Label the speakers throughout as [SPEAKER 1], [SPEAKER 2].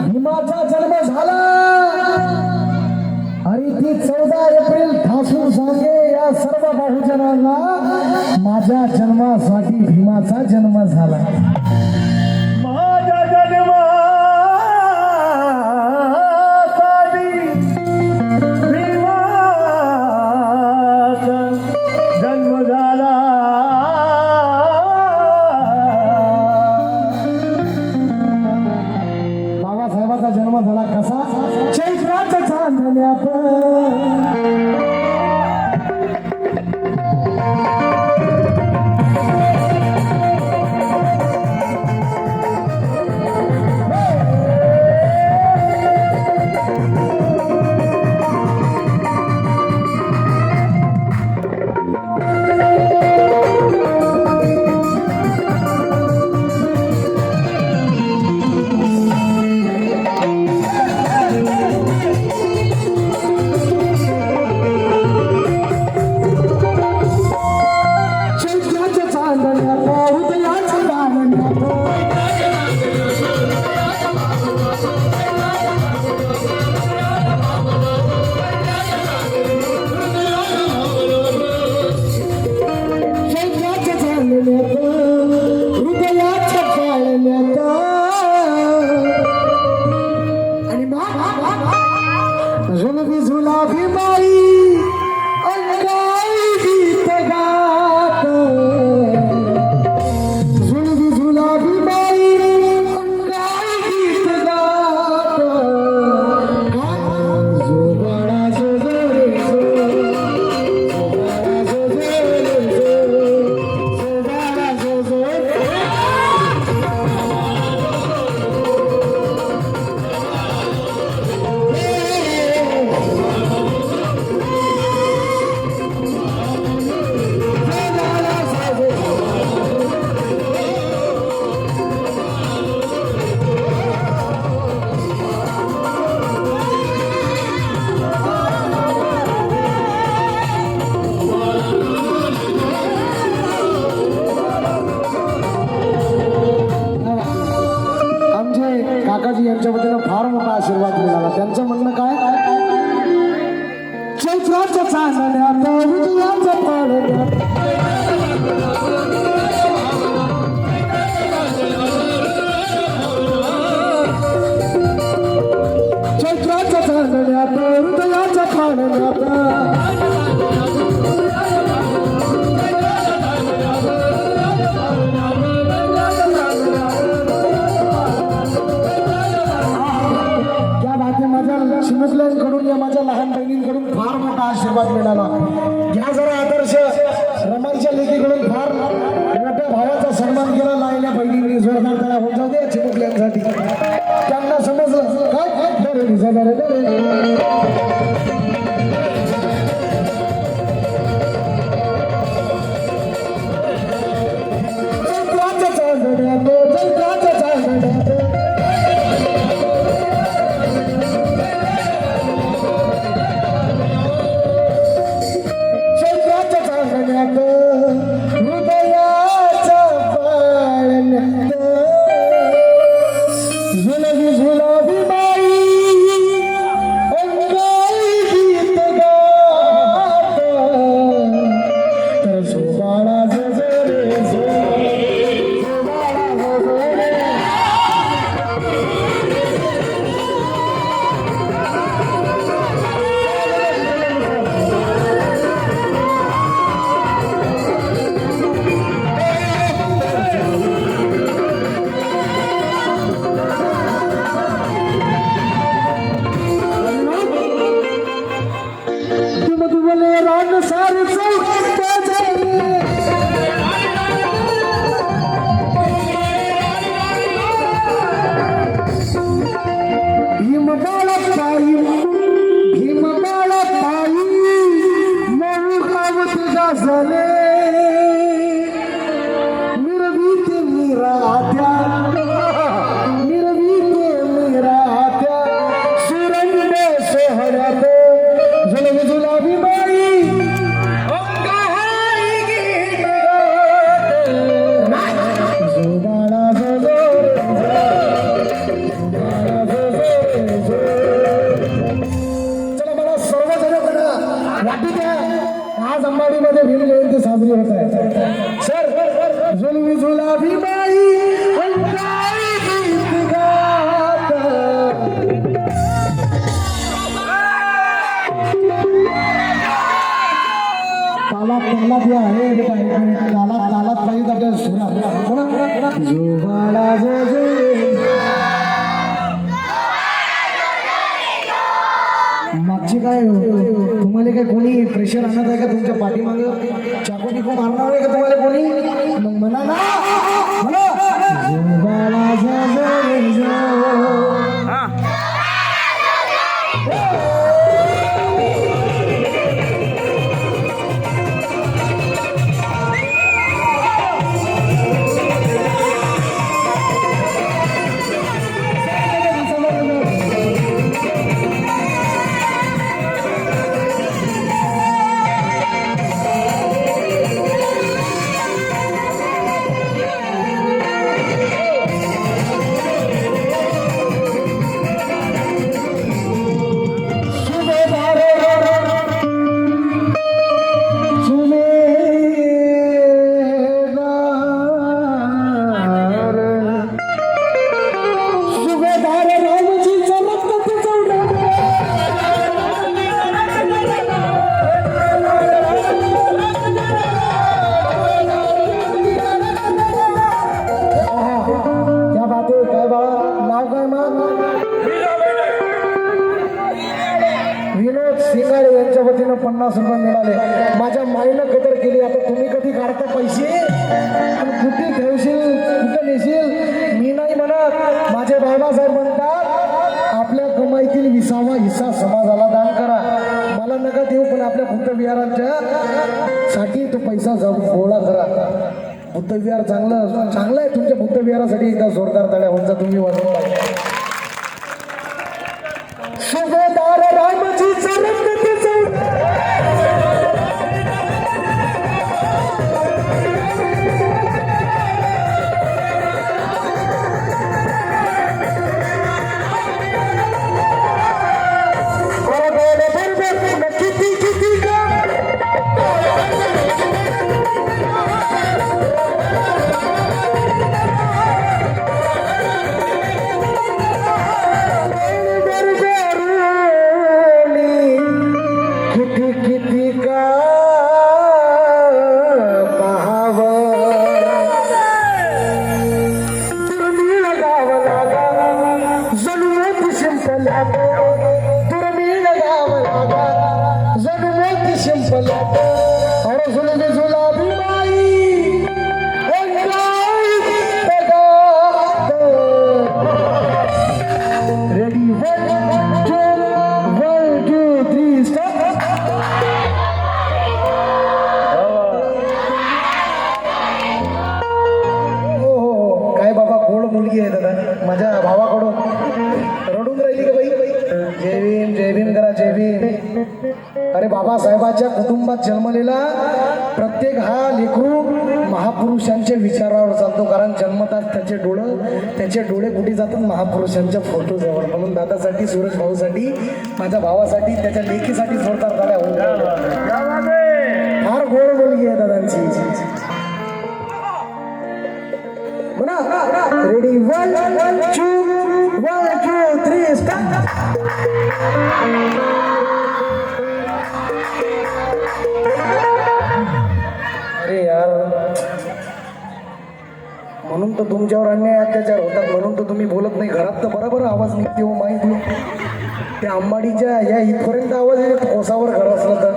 [SPEAKER 1] भीमाचा जन्म झाला आणि ती 14 एप्रिल ठासून सांगे या सर्व बहुजनांना माझ्या जन्मासाठी भीमाचा जन्म झाला.
[SPEAKER 2] माझ्या जन्मासाठी भीमाचा जन्म झाला.
[SPEAKER 1] बाबासाहेबाचा जन्म झाला कसा? चैत्राच्या चांदण्यात काकाजी यांच्या वतीनं फार मोठा आशीर्वाद मिळाला. त्यांचं म्हणणं काय? चैत्राच्या चांदण्यात विजयाचं पाडण्यात चैत्राच्या चांदण्यात हृदयाच्या पाडण्यात चिमुकल्यांकडून या माझ्या लहान बहिणींकडून फार मोठा आशीर्वाद मिळाला. घ्या जरा आदर्श. रमांच्या लेकीकडून फार मोठ्या भावाचा सन्मान केला. लायल्या बहिणींनी जोरदार त्याला होऊन जाऊ दे चिमुकल्यांसाठी. त्यांना समजलं काय भीमबाळ पायी तुझ्या झाले मिरवीते मिरात्या सुरंग सोहळ्यात झुलझुलावी बाई जोबाळा जो चला मला सर्वजण वाटी द्या आज अंबाडीमध्ये भीम जयंती साजरी होत आहे सर झुलवी झुलावी बाई अंगाई गीत गात. तालात या आहे तालात पाहिजे आपल्याला सुना जोबाळा जो मागची काय तुम्हाला काय कोणी प्रेशर आणत आहे का तुमच्या पाठीमाग चाकू बिकू मारणार आहे का तुम्हाला कोणी मग म्हणा ना म्हणा जोबाळा जो. विनोद सिंगाडे यांच्या वतीनं 50 रुपये मिळाले. माझ्या माईनं कदर केली. आता तुम्ही कधी काढता पैसे कुठे ठेवशील कुठे नेशील मी नाही म्हणत. माझे बाबासाहेब म्हणतात आपल्या कमाईतील 20वा हिस्सा समाजाला दान करा. मला नका देऊ पण आपल्या बुद्ध विहारांच्या साठी तो पैसा गोळा करा. बुद्ध विहार चांगलं आहे. तुमच्या बुद्ध विहारासाठी एकदा जोरदार टाळ्या होऊन जा तुम्ही वाजवून पाहिजे. सुभेदार रामजी मुलगी आहे दादा माझ्या भावाकडून रडून राहिली का बाई. जय भीम जय भीम करा जय भीम. अरे बाबासाहेबांच्या कुटुंबात जन्मलेला प्रत्येक हा लेकरू महापुरुषांच्या विचारावर चालतो. कारण जन्मतात त्याचे डोळे कुठे जातात महापुरुषांच्या फोटोजवळ. म्हणून दादासाठी सूरज भाऊसाठी माझ्या भावासाठी त्याच्या लेकीसाठी जोरदार झाल्या होऊन फार गोड मुलगी आहे दादांची. Ready 1 2 3 start. अरे यार म्हणून तर तुमच्यावर अन्याय अत्याचार होतात. म्हणून तर तुम्ही बोलत नाही. घरात तर बरोबर आवाज निघते हो माहिती. त्या अंबाडीच्या या इथपर्यंत आवाज येतो कोसावर घर असलं तर.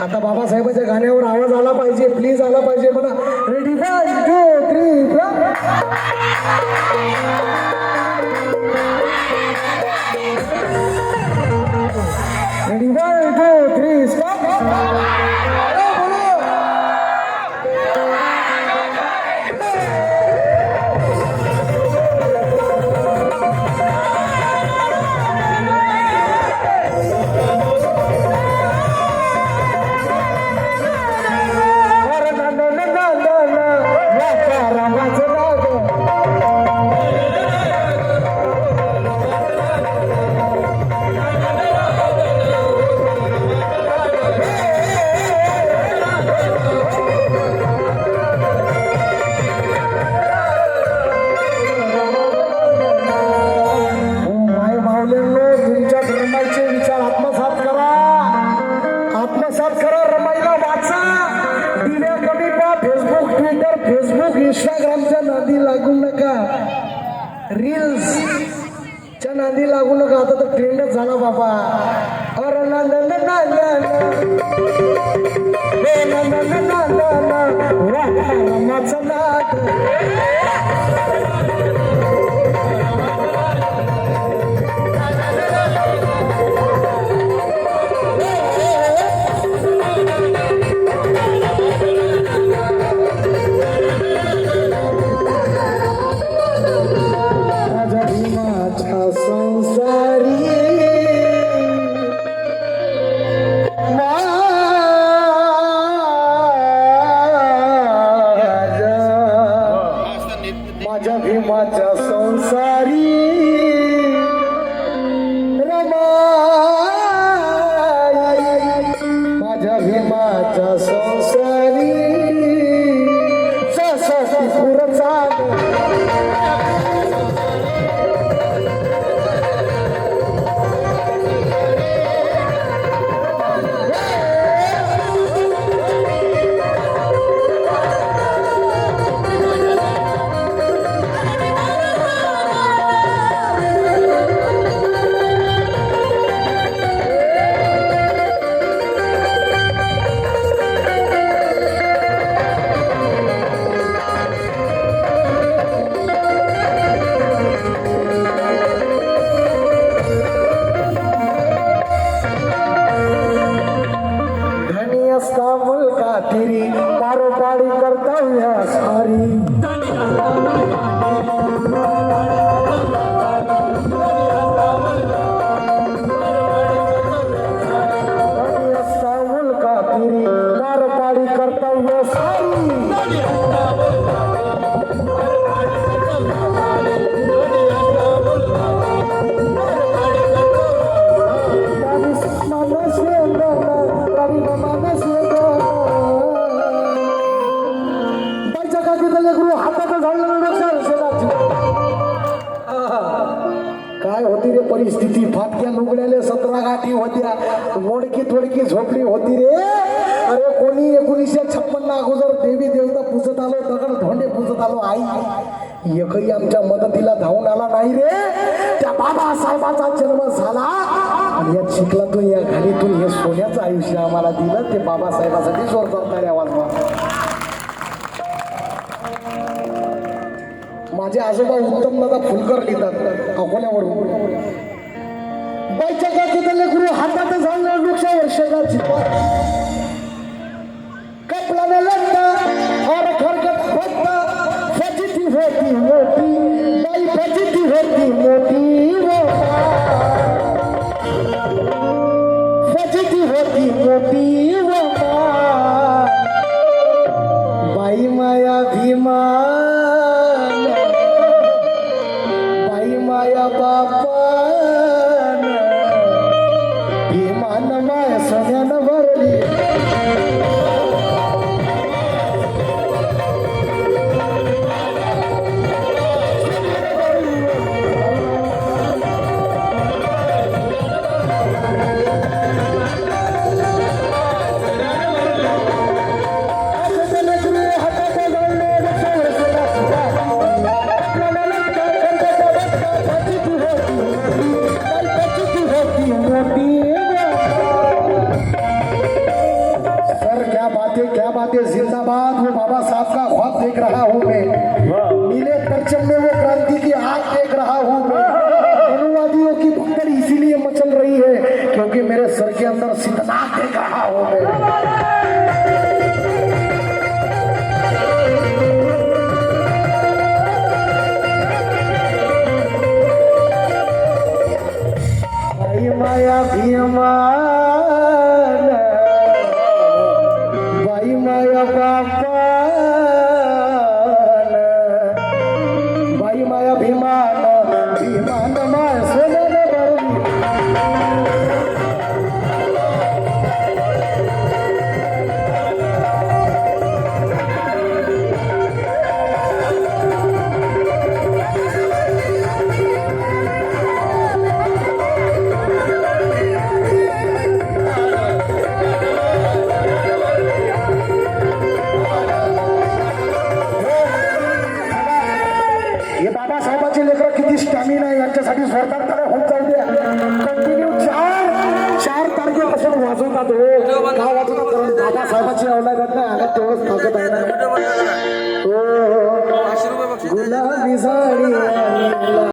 [SPEAKER 1] आता बाबासाहेबाच्या गाण्यावर आवाज आला पाहिजे. प्लीज आला पाहिजे म्हणा. Ready 1 2 3 ready 1 2 3 stop. रील्स च्या नांदी लागू नका आता तर ट्रेंडच झाला बाबा अरे नंदन नंदन हे नंदन नंदन रामाचं नाट माझ्या भीमाच्या संसारी माझ्या भीमाच्या संसारी माझ्या भीमाच्या संसारी सती पुरचा मुलका तेरी कारोबारी कर्तव्य सारी मुलका तेरी कारोबारी कर्तव्य सारी काय होती रे परिस्थिती फाटक्या लुगड्याले 17 गाठी होत्या मोडकी थोडकी झोपडी होती रे अरे कोणी 1956 अगोदर देवी देवता पूजत आलो दगड धोंडे पूजत आलो आई एकही आमच्या मदतीला धावून आला नाही रे त्या बाबासाहेबाचा जन्म झाला आणि या चिखलातून या घाणीतून हे सोन्याचं आयुष्य आम्हाला दिलं ते बाबासाहेबासाठी जोर करणारे आवाज माझे आजोबा उत्तम दादा फुलकर लिहितात अकोल्यावरून बाईच्या गाठीतले गुरु हातात झालं वृक्ष वर्षाचा चिपा कपलाने लगता और खरगट फटता फजिती होती मोठी बाई फजिती होती मोठी फजिती होती मोठी बाई माया भीमा माया बापान भीमान माया सगळ्यानं भरली क्या बात है जिंदाबाद वो बाबा साहब का ख्वाब देख रहा हूँ मैं नीले परचम में वो क्रांति की आग देख रहा हूँ मैं अनुवादियों की भगदड़ इसीलिए मचल रही है क्योंकि मेरे सर के अंदर सितनाक देख रहा हूँ मैं माया भीमा माया बापान बाई माया भीमान भीमान माय सोन्याने भरली दिवस सरकारकडे होत जाऊ द्या कंटिन्यू चार तारखेपासून वाजवतात हो का वाजवतात कारण बाबासाहेबांची अवलाद नाही तेवढंच ताकद आहे ना हो गुलाबी साडी